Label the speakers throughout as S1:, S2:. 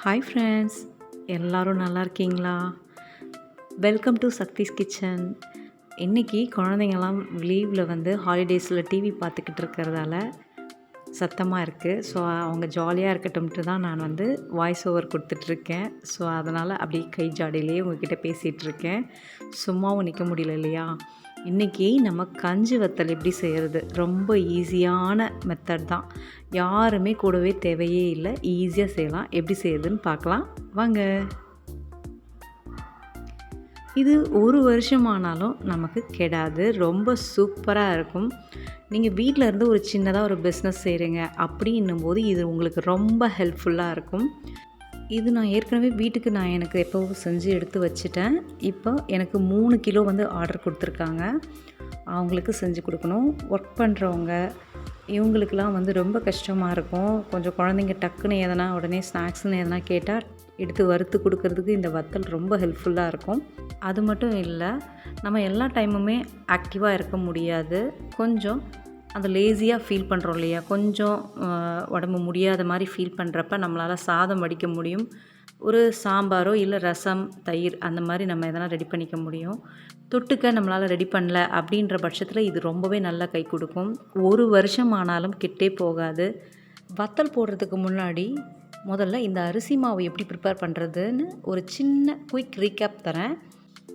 S1: Hi friends, எல்லோரும் நல்லா இருக்கீங்களா? Welcome to Sakthi's kitchen. இன்றைக்கி குழந்தைங்கள்லாம் லீவில் ஹாலிடேஸில் டிவி பார்த்துக்கிட்டு இருக்கிறதால சத்தமாக இருக்குது. ஸோ அவங்க ஜாலியாக இருக்கட்டும்ட்டு தான் நான் வாய்ஸ் ஓவர் கொடுத்துட்ருக்கேன். ஸோ அதனால் அப்படியே கை ஜாடியிலே உங்ககிட்ட பேசிகிட்ருக்கேன். சும்மாவும் நிற்க முடியல இல்லையா? இன்றைக்கி நம்ம கஞ்சி வத்தல் எப்படி செய்கிறது, ரொம்ப ஈஸியான மெத்தட் தான். யாருமே கூடவே தேவையே இல்லை, ஈஸியாக செய்யலாம். எப்படி செய்கிறதுன்னு பார்க்கலாம் வாங்க. இது ஒரு வருஷமானாலும் நமக்கு கெடாது, ரொம்ப சூப்பராக இருக்கும். நீங்கள் வீட்டில் இருந்து ஒரு சின்னதாக ஒரு பிஸ்னஸ் செய்கிறீங்க அப்படின்னும் போது இது உங்களுக்கு ரொம்ப ஹெல்ப்ஃபுல்லாக இருக்கும். இது நான் ஏற்கனவே வீட்டுக்கு எனக்கு எப்போவும் செஞ்சு எடுத்து வச்சுட்டேன். இப்போ எனக்கு 3 கிலோ ஆர்டர் கொடுத்துருக்காங்க. அவங்களுக்கு செஞ்சு கொடுக்கணும். ஒர்க் பண்ணுறவங்க இவங்களுக்கெல்லாம் ரொம்ப கஷ்டமாக இருக்கும். கொஞ்சம் குழந்தைங்க டக்குன்னு எதனா உடனே ஸ்நாக்ஸ்னு எதனா கேட்டால் எடுத்து வறுத்து கொடுக்கறதுக்கு இந்த வத்தல் ரொம்ப ஹெல்ப்ஃபுல்லாக இருக்கும். அது மட்டும் இல்லை, நம்ம எல்லா டைமுமே ஆக்டிவாக இருக்க முடியாது. கொஞ்சம் அந்த லேசியாக ஃபீல் பண்ணுறோம் இல்லையா, கொஞ்சம் உடம்பு முடியாத மாதிரி ஃபீல் பண்ணுறப்ப நம்மளால் சாதம் வடிக்க முடியும். ஒரு சாம்பாரோ இல்லை ரசம், தயிர் அந்த மாதிரி நம்ம எதனா ரெடி பண்ணிக்க முடியும். தொட்டுக்க நம்மளால் ரெடி பண்ணல அப்படின்ற பட்சத்தில் இது ரொம்பவே நல்லா கை கொடுக்கும். ஒரு வருஷம் ஆனாலும் கெட்டே போகாது. வத்தல் போடுறதுக்கு முன்னாடி முதல்ல இந்த அரிசி மாவு எப்படி ப்ரிப்பேர் பண்ணுறதுன்னு ஒரு சின்ன குயிக் ரீகேப் தரேன்.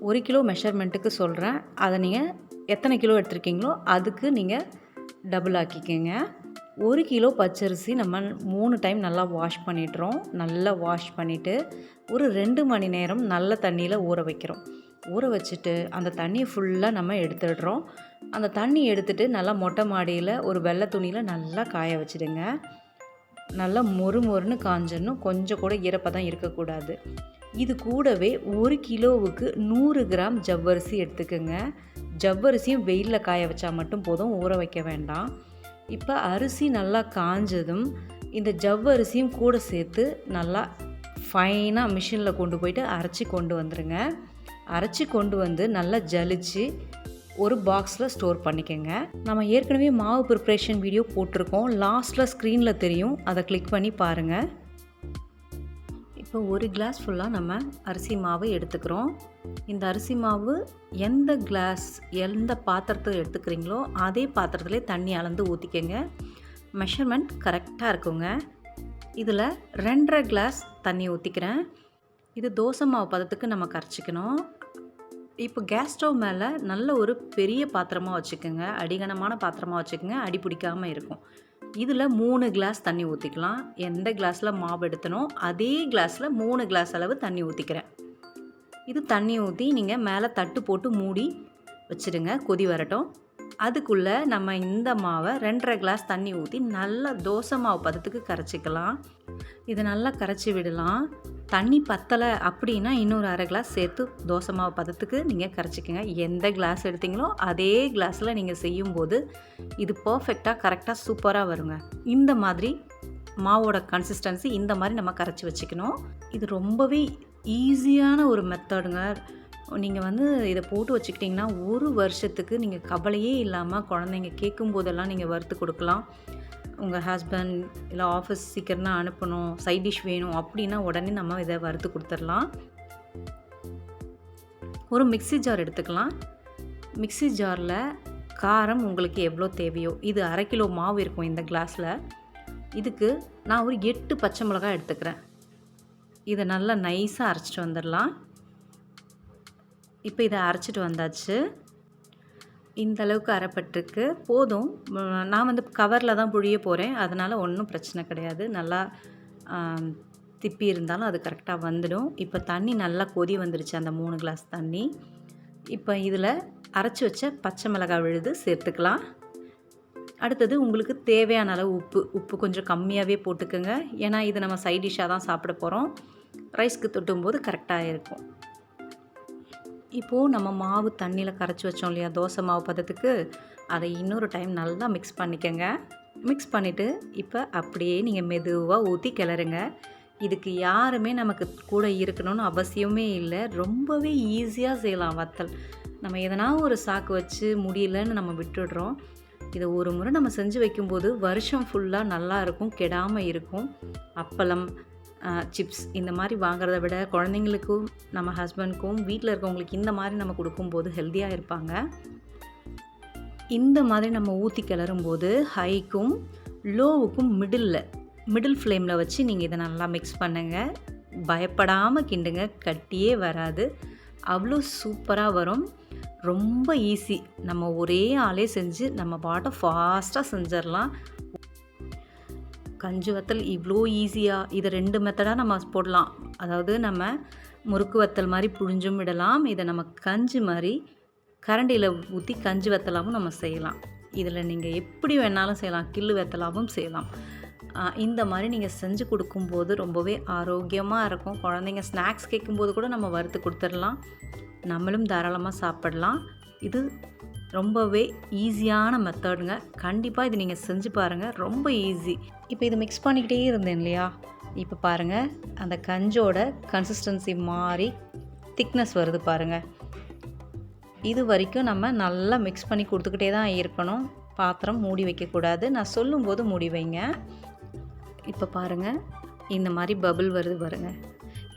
S1: 1 கிலோ மெஷர்மெண்ட்டுக்கு சொல்கிறேன். அதை நீங்கள் எத்தனை கிலோ எடுத்துருக்கீங்களோ அதுக்கு நீங்கள் டபுள் ஆக்கிக்கோங்க. 1 கிலோ பச்சரிசி நம்ம 3 டைம் நல்லா வாஷ் பண்ணிடுறோம். நல்லா வாஷ் பண்ணிவிட்டு ஒரு 2 மணி நேரம் நல்ல தண்ணியில் ஊற வைக்கிறோம். ஊற வச்சுட்டு அந்த தண்ணியை ஃபுல்லாக நம்ம எடுத்துடுறோம். அந்த தண்ணி எடுத்துகிட்டு நல்லா மொட்டை மாடியில் ஒரு வெள்ளை துணியில் நல்லா காய வச்சுடுங்க. நல்லா மொறுன்னு காஞ்சிடணும், கொஞ்சம் கூட ஈரப்பதம் இருக்கக்கூடாது. இது கூடவே 1 கிலோவுக்கு 100 கிராம் ஜவ்வரிசி எடுத்துக்கோங்க. ஜவ்வரிசியும் வெயிலில் காய வச்சா மட்டும் போதும், ஊற வைக்க வேண்டாம். இப்போ அரிசி நல்லா காஞ்சதும் இந்த ஜவ்வரிசியும் கூட சேர்த்து நல்லா ஃபைனாக மிஷினில் கொண்டு போயிட்டு அரைச்சி கொண்டு வந்துடுங்க. அரைச்சி கொண்டு வந்து நல்லா ஜலிச்சு ஒரு பாக்ஸில் ஸ்டோர் பண்ணிக்கோங்க. நம்ம ஏற்கனவே மாவு ப்ரிப்ரேஷன் வீடியோ போட்டிருக்கோம், லாஸ்ட்டில் ஸ்க்ரீனில் தெரியும், அதை கிளிக் பண்ணி பாருங்கள். இப்போ 1 கிளாஸ் ஃபுல்லாக நம்ம அரிசி மாவு எடுத்துக்கிறோம். இந்த அரிசி மாவு எந்த பாத்திரத்தை எடுத்துக்கிறீங்களோ அதே பாத்திரத்துலேயே தண்ணி அளந்து ஊற்றிக்கங்க. மெஷர்மெண்ட் கரெக்டாக இருக்குங்க. இதில் 2.5 கிளாஸ் தண்ணி ஊற்றிக்கிறேன். இது தோசை மாவு பதத்துக்கு நம்ம கரைச்சிக்கணும். இப்போ கேஸ் ஸ்டவ் மேலே நல்ல ஒரு பெரிய பாத்திரமாக வச்சுக்கோங்க, அடிகனமான பாத்திரமாக வச்சுக்கோங்க, அடி பிடிக்காமல் இருக்கும். இதில் 3 கிளாஸ் தண்ணி ஊற்றிக்கலாம். எந்த கிளாஸில் மாவு எடுத்தனோ அதே கிளாஸில் 3 கிளாஸ் அளவு தண்ணி ஊற்றிக்கிறேன். இது தண்ணி ஊற்றி நீங்கள் மேலே தட்டு போட்டு மூடி வச்சுடுங்க, கொதி வரட்டும். அதுக்குள்ளே நம்ம இந்த மாவை 2.5 கிளாஸ் தண்ணி ஊற்றி நல்லா தோசை மாவு பதத்துக்கு கரைச்சிக்கலாம். இதை நல்லா கரைச்சி விடலாம். தண்ணி பத்தலை அப்படின்னா இன்னொரு 1/2 கிளாஸ் சேர்த்து தோசை மாவு பதத்துக்கு நீங்கள் கரைச்சிக்கங்க. எந்த கிளாஸ் எடுத்தீங்களோ அதே கிளாஸில் நீங்கள் செய்யும்போது இது பர்ஃபெக்டாக கரெக்டாக சூப்பராக வருங்க. இந்த மாதிரி மாவோட கன்சிஸ்டன்சி இந்த மாதிரி நம்ம கரைச்சி வச்சுக்கணும். இது ரொம்பவே ஈஸியான ஒரு மெத்தடுங்க. நீங்கள் இதை போட்டு வச்சுக்கிட்டிங்கன்னா ஒரு வருஷத்துக்கு நீங்கள் கவலையே இல்லாமல் குழந்தைங்க கேட்கும் போதெல்லாம் நீங்கள் வறுத்து கொடுக்கலாம். உங்கள் ஹஸ்பண்ட் இல்லை ஆஃபீஸ் சீக்கிரமாக அனுப்பணும், சைட் டிஷ் வேணும் அப்படின்னா உடனே நம்ம இதை வறுத்து கொடுத்துடலாம். ஒரு மிக்ஸி ஜார் எடுத்துக்கலாம். மிக்ஸி ஜாரில் காரம் உங்களுக்கு எவ்வளோ தேவையோ, இது 1/2 கிலோ மாவு இருக்கும் இந்த கிளாஸில். இதுக்கு நான் ஒரு 8 பச்சை மிளகாய் எடுத்துக்கிறேன். இதை நல்லா நைஸாக அரைச்சிட்டு வந்துடலாம். இப்போ இதை அரைச்சிட்டு வந்தாச்சு. இந்த அளவுக்கு அரைப்பட்டிருக்கு, போதும். நான் கவரில் தான் புழிய போகிறேன், அதனால் ஒன்றும் பிரச்சனை கிடையாது. நல்லா திப்பி இருந்தாலும் அது கரெக்டாக வந்துடும். இப்போ தண்ணி நல்லா கொதி வந்துடுச்சு, அந்த 3 கிளாஸ் தண்ணி. இப்போ இதில் அரைச்சி வச்ச பச்சை மிளகாய் விழுது சேர்த்துக்கலாம். அடுத்தது உங்களுக்கு தேவையான அளவு உப்பு கொஞ்சம் கம்மியாகவே போட்டுக்கோங்க. ஏன்னா இது நம்ம சைட் டிஷ்ஷாக தான் சாப்பிட போகிறோம். ரைஸ்க்கு தொட்டும்போது கரெக்டாக இருக்கும். இப்போது நம்ம மாவு தண்ணியில் கரைச்சி வச்சோம் இல்லையா தோசை மாவு பதத்துக்கு, அதை இன்னொரு டைம் நல்லா மிக்ஸ் பண்ணிக்கோங்க. மிக்ஸ் பண்ணிவிட்டு இப்போ அப்படியே நீங்கள் மெதுவாக ஊற்றி கிளறுங்க. இதுக்கு யாருமே நமக்கு கூட இருக்கணும்னு அவசியமே இல்லை, ரொம்பவே ஈஸியாக செய்யலாம் வத்தல். நம்ம எதனா ஒரு சாக்கு வச்சு முடியலன்னு நம்ம விட்டுடுறோம். இதை ஒரு முறை நம்ம செஞ்சு வைக்கும்போது வருஷம் ஃபுல்லாக நல்லா இருக்கும், கெடாமல் இருக்கும். அப்பளம் சிப்ஸ் இந்த மாதிரி வாங்குறத விட குழந்தைங்களுக்கும் நம்ம ஹஸ்பண்ட்க்கும் வீட்டில் இருக்கவங்களுக்கு இந்த மாதிரி நம்ம கொடுக்கும்போது ஹெல்த்தியாக இருப்பாங்க. இந்த மாதிரி நம்ம ஊற்றி கிளறும்போது ஹைக்கும் லோவுக்கும் மிடில் ஃப்ளேமில் வச்சு நீங்கள் இதை நல்லா மிக்ஸ் பண்ணுங்கள். பயப்படாமல் கிண்டுங்க, கட்டியே வராது, அவ்வளோ சூப்பராக வரும். ரொம்ப ஈஸி, நம்ம ஒரே ஆளே செஞ்சு நம்ம பாட்டை ஃபாஸ்ட்டாக செஞ்சிடலாம். கஞ்சி வத்தல் இவ்வளோ ஈஸியாக, இதை 2 மெத்தடாக நம்ம போடலாம். அதாவது நம்ம முறுக்கு வத்தல் மாதிரி புழிஞ்சும் விடலாம், இதை நம்ம கஞ்சி மாதிரி கரண்டியில் ஊற்றி கஞ்சி வத்தலாகவும் நம்ம செய்யலாம். இதில் நீங்கள் எப்படி வேணாலும் செய்யலாம், கிள்ளு வத்தலாகவும் செய்யலாம். இந்த மாதிரி நீங்கள் செஞ்சு கொடுக்கும்போது ரொம்பவே ஆரோக்கியமாக இருக்கும். குழந்தைங்க ஸ்நாக்ஸ் கேட்கும்போது கூட நம்ம வறுத்து கொடுத்துடலாம், நம்மளும் தாராளமாக சாப்பிடலாம். இது ரொம்பவே ஈஸியான மெத்தடுங்க. கண்டிப்பாக இது நீங்கள் செஞ்சு பாருங்கள், ரொம்ப ஈஸி. இப்போ இது மிக்ஸ் பண்ணிக்கிட்டே இருந்தேன் இல்லையா, இப்போ பாருங்கள் அந்த கஞ்சோட கன்சிஸ்டன்சி மாறி திக்னஸ் வருது பாருங்கள். இது வரைக்கும் நம்ம நல்லா மிக்ஸ் பண்ணி கொடுத்துக்கிட்டே தான் இருக்கணும். பாத்திரம் மூடி வைக்கக்கூடாது, நான் சொல்லும்போது மூடி வைங்க. இப்போ பாருங்கள் இந்த மாதிரி பபிள் வருது பாருங்கள்.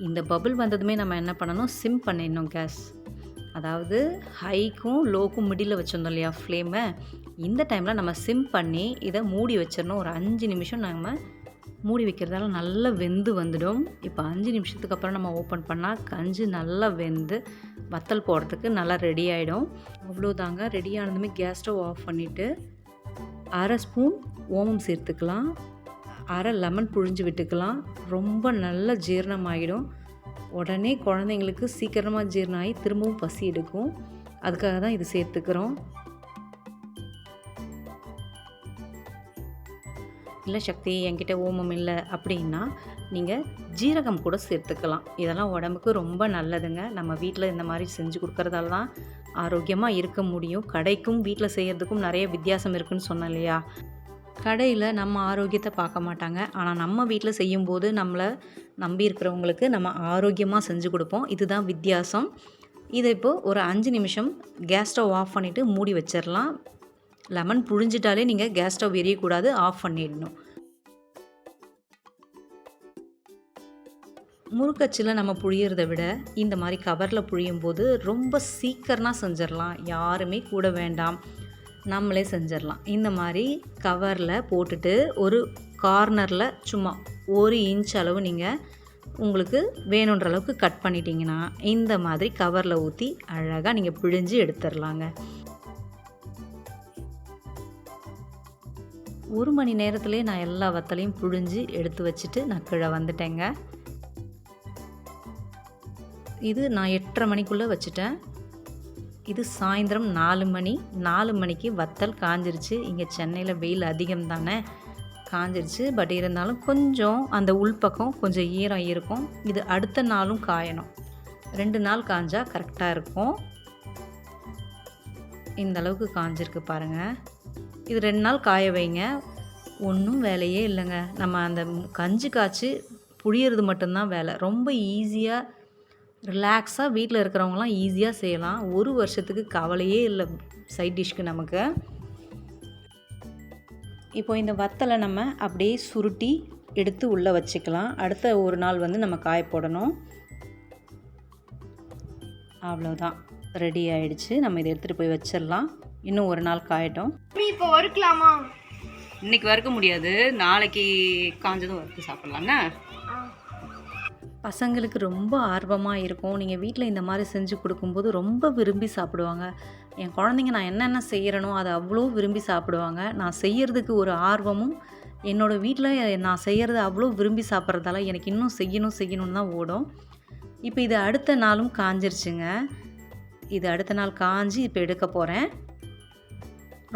S1: இந்த பபிள் வந்ததுமே நம்ம என்ன பண்ணணும், சிம் பண்ணிடணும் கேஸ். அதாவது ஹைக்கும் லோக்கும் மிடில் வச்சுருந்தோம் இல்லையா ஃப்ளேமை, இந்த டைமில் நம்ம சிம் பண்ணி இதை மூடி வச்சிடணும். ஒரு 5 நிமிஷம் நம்ம மூடி வைக்கிறதால நல்லா வெந்து வந்துடும். இப்போ 5 நிமிஷத்துக்கு அப்புறம் நம்ம ஓப்பன் பண்ணால் கஞ்சி நல்லா வெந்து வத்தல் போடுறதுக்கு நல்லா ரெடி ஆகிடும். அவ்வளோதாங்க. ரெடி ஆனதுமே கேஸ் ஸ்டவ் ஆஃப் பண்ணிவிட்டு 1/2 ஸ்பூன் ஓமம் சேர்த்துக்கலாம், 1/2 லெமன் புழிஞ்சு விட்டுக்கலாம். ரொம்ப நல்ல ஜீரணம் ஆகிடும். உடனே குழந்தைங்களுக்கு சீக்கிரமாக ஜீரணம் ஆகி திரும்பவும் பசி எடுக்கும். அதுக்காக தான் இது சேர்த்துக்கிறோம். இல்லை சக்தி என்கிட்ட ஓமம் இல்லை அப்படின்னா நீங்கள் ஜீரகம் கூட சேர்த்துக்கலாம். இதெல்லாம் உடம்புக்கு ரொம்ப நல்லதுங்க. நம்ம வீட்டில் இந்த மாதிரி செஞ்சு கொடுக்கறதால தான் ஆரோக்கியமாக இருக்க முடியும். கடைக்கும் வீட்டில் செய்கிறதுக்கும் நிறைய வித்தியாசம் இருக்குதுன்னு சொன்னேன் இல்லையா. கடையில் நம்ம ஆரோக்கியத்தை பார்க்க மாட்டாங்க, ஆனால் நம்ம வீட்டில் செய்யும்போது நம்மளை நம்பி இருக்கிறவங்களுக்கு நம்ம ஆரோக்கியமாக செஞ்சு கொடுப்போம். இதுதான் வித்தியாசம். இதை இப்போது ஒரு 5 நிமிஷம் கேஸ் ஸ்டவ் ஆஃப் பண்ணிவிட்டு மூடி வச்சிடலாம். லெமன் புழிஞ்சிட்டாலே நீங்கள் கேஸ் ஸ்டவ் எரியக்கூடாது, ஆஃப் பண்ணிடணும். முறுக்கச்சில் நம்ம புழியறதை விட இந்த மாதிரி கவரில் புழியும் போது ரொம்ப சீக்கிரமாக செஞ்சிடலாம். யாருமே கூட வேண்டாம், நம்மளே செஞ்சிடலாம். இந்த மாதிரி கவரில் போட்டுட்டு ஒரு கார்னரில் சும்மா 1 இன்ச் அளவு நீங்கள் உங்களுக்கு வேணுன்ற அளவுக்கு கட் பண்ணிட்டீங்கன்னா இந்த மாதிரி கவரில் ஊற்றி அழகாக நீங்கள் பிழிஞ்சு எடுத்துடலாங்க. 1 மணி நேரத்துலேயே நான் எல்லா வத்தலையும் பிழிஞ்சு எடுத்து வச்சுட்டு நான் கீழே வந்துட்டேங்க. இது நான் 8:30 மணிக்குள்ளே வச்சுட்டேன். இது சாயந்தரம் 4 மணிக்கு வத்தல் காஞ்சிருச்சு. இங்கே சென்னையில் வெயில் அதிகம் தானே, காஞ்சிருச்சு. பட் இருந்தாலும் கொஞ்சம் அந்த உள்பக்கம் கொஞ்சம் ஈரம் இருக்கும். இது அடுத்த நாளும் காயணும். 2 நாள் காஞ்சால் கரெக்டாக இருக்கும். இந்த அளவுக்கு காஞ்சிருக்கு பாருங்கள். இது 2 நாள் காய வைங்க, ஒன்றும் வேலையே இல்லைங்க. நம்ம அந்த கஞ்சி காய்ச்சி புழியறது மட்டும்தான் வேலை. ரொம்ப ஈஸியாக ரிலாக்ஸாக வீட்டில் இருக்கிறவங்களாம் ஈஸியாக செய்யலாம். 1 வருஷத்துக்கு கவலையே இல்லை சைட் டிஷ்க்கு நமக்கு. இப்போ இந்த வத்தலை நம்ம அப்படியே சுருட்டி எடுத்து உள்ளே வச்சுக்கலாம். அடுத்த ஒரு நாள் நம்ம காய போடணும். அவ்வளோதான், ரெடி ஆகிடுச்சு. நம்ம இதை எடுத்துகிட்டு போய் வச்சிடலாம். இன்னும் ஒரு நாள் காயட்டும்.
S2: இப்போ வறுக்கலாமா?
S1: இன்றைக்கி வறுக்க முடியாது, நாளைக்கு காஞ்சதும் வறுத்து சாப்பிட்லாங்க. பசங்களுக்கு ரொம்ப ஆர்வமாக இருக்கும். நீங்கள் வீட்டில் இந்த மாதிரி செஞ்சு கொடுக்கும்போது ரொம்ப விரும்பி சாப்பிடுவாங்க. என் குழந்தைங்க நான் என்னென்ன செய்கிறனோ அதை அவ்வளோ விரும்பி சாப்பிடுவாங்க. நான் செய்கிறதுக்கு ஒரு ஆர்வமும், என்னோடய வீட்டில் நான் செய்கிறத அவ்வளோ விரும்பி சாப்பிட்றதால எனக்கு இன்னும் செய்யணும்னு தான் ஓடும். இப்போ இது அடுத்த நாளும் காஞ்சிருச்சுங்க. இது அடுத்த நாள் காஞ்சி இப்போ எடுக்க போகிறேன்.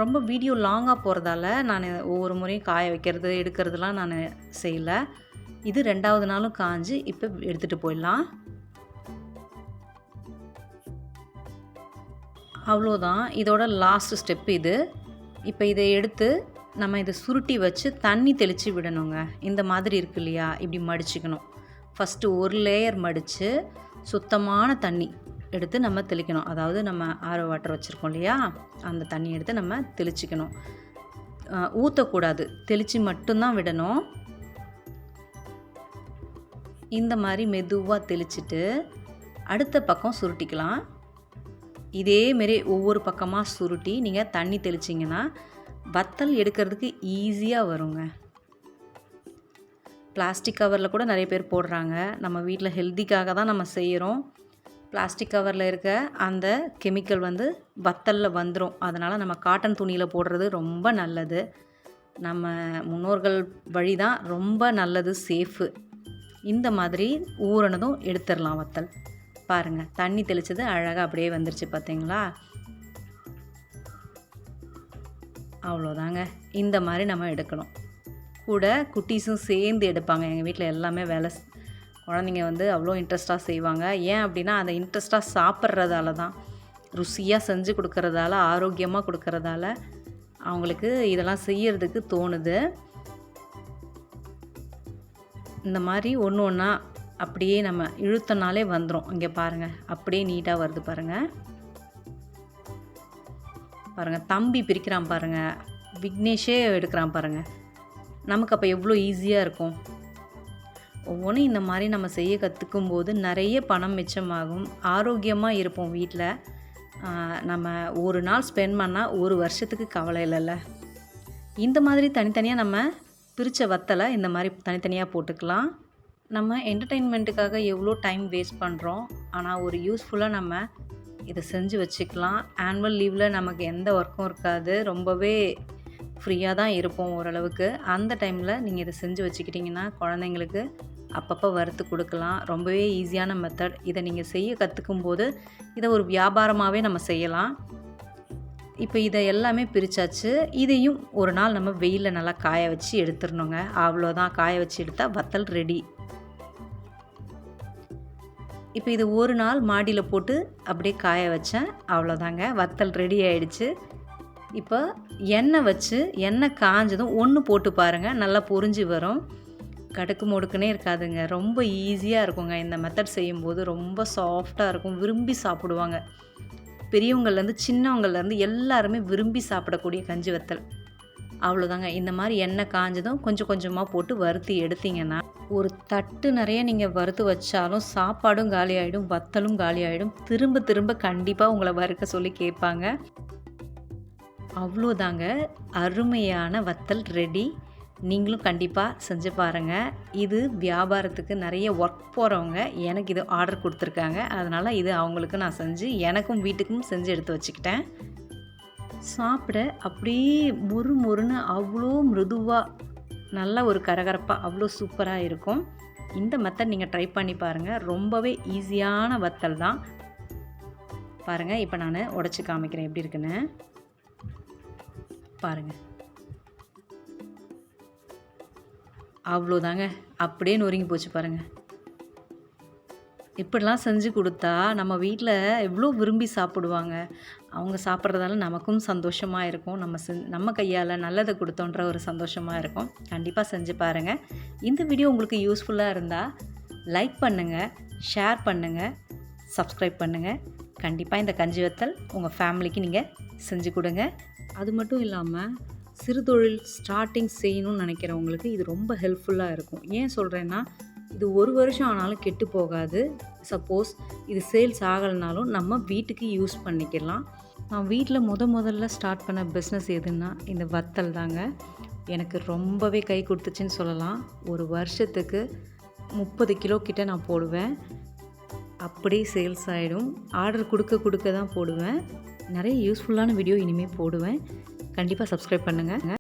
S1: ரொம்ப வீடியோ லாங்காக போகிறதால நான் ஒவ்வொரு முறையும் காய வைக்கிறது எடுக்கிறதுலாம் நான் செய்யலை. இது 2வது நாளும் காஞ்சி இப்போ எடுத்துகிட்டு போயிடலாம். அவ்வளோதான், இதோட லாஸ்ட் ஸ்டெப் இது. இப்போ இதை எடுத்து நம்ம இதை சுருட்டி வச்சு தண்ணி தெளித்து விடணுங்க. இந்த மாதிரி இருக்கு இல்லையா, இப்படி மடிச்சுக்கணும். ஃபஸ்ட்டு ஒரு லேயர் மடித்து சுத்தமான தண்ணி எடுத்து நம்ம தெளிக்கணும். அதாவது நம்ம ஆரோ வாட்டர் வச்சுருக்கோம் இல்லையா, அந்த தண்ணி எடுத்து நம்ம தெளிச்சிக்கணும். ஊற்றக்கூடாது, தெளித்து மட்டும்தான் விடணும். இந்த மாதிரி மெதுவாக தெளிச்சிட்டு அடுத்த பக்கம் சுருட்டிக்கலாம். இதேமாரி ஒவ்வொரு பக்கமாக சுருட்டி நீங்கள் தண்ணி தெளிச்சிங்கன்னா வத்தல் எடுக்கிறதுக்கு ஈஸியாக வருங்க. பிளாஸ்டிக் கவரில் கூட நிறைய பேர் போடுறாங்க. நம்ம வீட்டில் ஹெல்த்திக்காக தான் நம்ம செய்கிறோம். பிளாஸ்டிக் கவரில் இருக்க அந்த கெமிக்கல் வத்தலில் வந்துடும். அதனால் நம்ம காட்டன் துணியில் போடுறது ரொம்ப நல்லது. நம்ம முன்னோர்கள் வழி தான் ரொம்ப நல்லது, சேஃபு. இந்த மாதிரி ஊறினதும் எடுத்துடலாம் வத்தல். பாருங்கள், தண்ணி தெளித்தது அழகாக அப்படியே வந்துருச்சு பார்த்தீங்களா? அவ்வளோதாங்க. இந்த மாதிரி நம்ம எடுக்கணும். கூட குட்டீஸும் சேர்ந்து எடுப்பாங்க. எங்கள் வீட்டில் எல்லாமே குழந்தைங்க அவ்வளோ இன்ட்ரெஸ்ட்டாக செய்வாங்க. ஏன் அப்படின்னா அதை இன்ட்ரெஸ்ட்டாக சாப்பிட்றதால தான், ருசியாக செஞ்சு கொடுக்கறதால, ஆரோக்கியமாக கொடுக்கறதால அவங்களுக்கு இதெல்லாம் செய்யறதுக்கு தோணுது. இந்த மாதிரி ஒன்று ஒன்றா அப்படியே நம்ம இழுத்தனாலே வந்துடும். இங்கே பாருங்கள், அப்படியே நீட்டாக வருது பாருங்கள். பாருங்கள், தம்பி பிரிக்கிறான் பாருங்கள், விக்னேஷே எடுக்கிறான் பாருங்கள். நமக்கு அப்போ எவ்வளோ ஈஸியாக இருக்கும். ஒவ்வொன்றும் இந்த மாதிரி நம்ம செய்ய கற்றுக்கும் போது நிறைய பணம் மிச்சமாகும். ஆரோக்கியமாக இருப்போம் வீட்டில். நம்ம ஒரு நாள் ஸ்பெண்ட் பண்ணால் ஒரு வருஷத்துக்கு கவலை இல்லைல்ல. இந்த மாதிரி தனித்தனியாக நம்ம பிரித்த வத்தலை இந்த மாதிரி தனித்தனியாக போட்டுக்கலாம். நம்ம என்டர்டெயின்மெண்ட்டுக்காக எவ்வளோ டைம் வேஸ்ட் பண்ணுறோம். ஆனால் ஒரு யூஸ்ஃபுல்லாக நம்ம இதை செஞ்சு வச்சுக்கலாம். ஆனுவல் லீவில் நமக்கு எந்த ஒர்க்கும் இருக்காது, ரொம்பவே ஃப்ரீயாக தான் இருப்போம் ஓரளவுக்கு. அந்த டைமில் நீங்கள் இதை செஞ்சு வச்சுக்கிட்டிங்கன்னா குழந்தைங்களுக்கு அப்பப்போ வறுத்து கொடுக்கலாம். ரொம்பவே ஈஸியான மெத்தட். இதை நீங்கள் செய்ய கற்றுக்கும் போது இதை ஒரு வியாபாரமாகவே நம்ம செய்யலாம். இப்போ இதை எல்லாமே பிரித்தாச்சு. இதையும் ஒரு நாள் நம்ம வெயிலில் நல்லா காய வச்சு எடுத்துடணுங்க. அவ்வளோதான், காய வச்சு எடுத்தால் வத்தல் ரெடி. இப்போ இது ஒரு நாள் மாடியில் போட்டு அப்படியே காய வச்சேன். அவ்வளோதாங்க, வத்தல் ரெடி ஆகிடுச்சு. இப்போ எண்ணெய் காஞ்சதும் ஒன்று போட்டு பாருங்கள், நல்லா பொரிஞ்சு வரும். கடுக்கு முடுக்குனே இருக்காதுங்க. ரொம்ப ஈஸியாக இருக்குங்க. இந்த மெத்தட் செய்யும்போது ரொம்ப சாஃப்டாக இருக்கும். விரும்பி சாப்பிடுவாங்க. பெரியவங்கள்லேருந்து சின்னவங்கள்லேருந்து எல்லாருமே விரும்பி சாப்பிடக்கூடிய கஞ்சி வத்தல். அவ்வளோதாங்க. இந்த மாதிரி எண்ணெய் காஞ்சதும் கொஞ்சம் கொஞ்சமாக போட்டு வறுத்து எடுத்திங்கன்னா ஒரு தட்டு நிறைய நீங்கள் வறுத்து வச்சாலும் சாப்பாடும் காலி ஆகிடும், வத்தலும் காலி ஆகிடும். திரும்ப திரும்ப கண்டிப்பாக உங்களை வறுக்க சொல்லி கேட்பாங்க. அவ்வளோதாங்க, அருமையான வத்தல் ரெடி. நீங்களும் கண்டிப்பாக செஞ்சு பாருங்கள். இது வியாபாரத்துக்கு நிறைய ஒர்க் போகிறவங்க எனக்கு இது ஆர்டர் கொடுத்துருக்காங்க. அதனால் இது அவங்களுக்கு நான் செஞ்சு எனக்கும் வீட்டுக்கும் செஞ்சு எடுத்து வச்சுக்கிட்டேன். சாப்பிட அப்படியே மொறு மொறுன்னு அவ்வளோ மிருதுவாக, நல்ல ஒரு கரகரப்பாக அவ்வளோ சூப்பராக இருக்கும். இந்த மெத்தட் நீங்கள் ட்ரை பண்ணி பாருங்கள். ரொம்பவே ஈஸியான வத்தல் தான். பாருங்கள், இப்போ நான் உடச்சி காமிக்கிறேன் எப்படி இருக்குன்னு. பாருங்கள், அவ்வளோதாங்க, அப்படியே நொறுங்கி போச்சு பாருங்கள். இப்படிலாம் செஞ்சு கொடுத்தா நம்ம வீட்டில் எவ்வளோ விரும்பி சாப்பிடுவாங்க. அவங்க சாப்பிட்றதால நமக்கும் சந்தோஷமாக இருக்கும். நம்ம கையால் நல்லதை கொடுத்தோன்ற ஒரு சந்தோஷமாக இருக்கும். கண்டிப்பாக செஞ்சு பாருங்கள். இந்த வீடியோ உங்களுக்கு யூஸ்ஃபுல்லாக இருந்தால் லைக் பண்ணுங்கள், ஷேர் பண்ணுங்கள், சப்ஸ்கிரைப் பண்ணுங்கள். கண்டிப்பாக இந்த கஞ்சி வத்தல் உங்கள் ஃபேமிலிக்கு நீங்கள் செஞ்சு கொடுங்க. அது மட்டும் இல்லாமல் சிறுதொழில் ஸ்டார்டிங் செய்யணும்னு நினைக்கிறவங்களுக்கு இது ரொம்ப ஹெல்ப்ஃபுல்லாக இருக்கும். ஏன் சொல்கிறேன்னா, இது ஒரு வருஷம் ஆனாலும் கெட்டு போகாது. சப்போஸ் இது சேல்ஸ் ஆகலைனாலும் நம்ம வீட்டுக்கு யூஸ் பண்ணிக்கலாம். நான் வீட்டில் முதல்ல ஸ்டார்ட் பண்ண பிஸ்னஸ் எதுன்னா இந்த வத்தல் தாங்க. எனக்கு ரொம்பவே கை கொடுத்துச்சின்னு சொல்லலாம். ஒரு வருஷத்துக்கு 30 கிலோ கிட்ட நான் போடுவேன். அப்படியே சேல்ஸ் ஆகிடும். ஆர்டர் கொடுக்க தான் போடுவேன். நிறைய யூஸ்ஃபுல்லான வீடியோ இனிமேல் போடுவேன். கண்டிப்பாக சப்ஸ்கிரைப் பண்ணுங்கள்.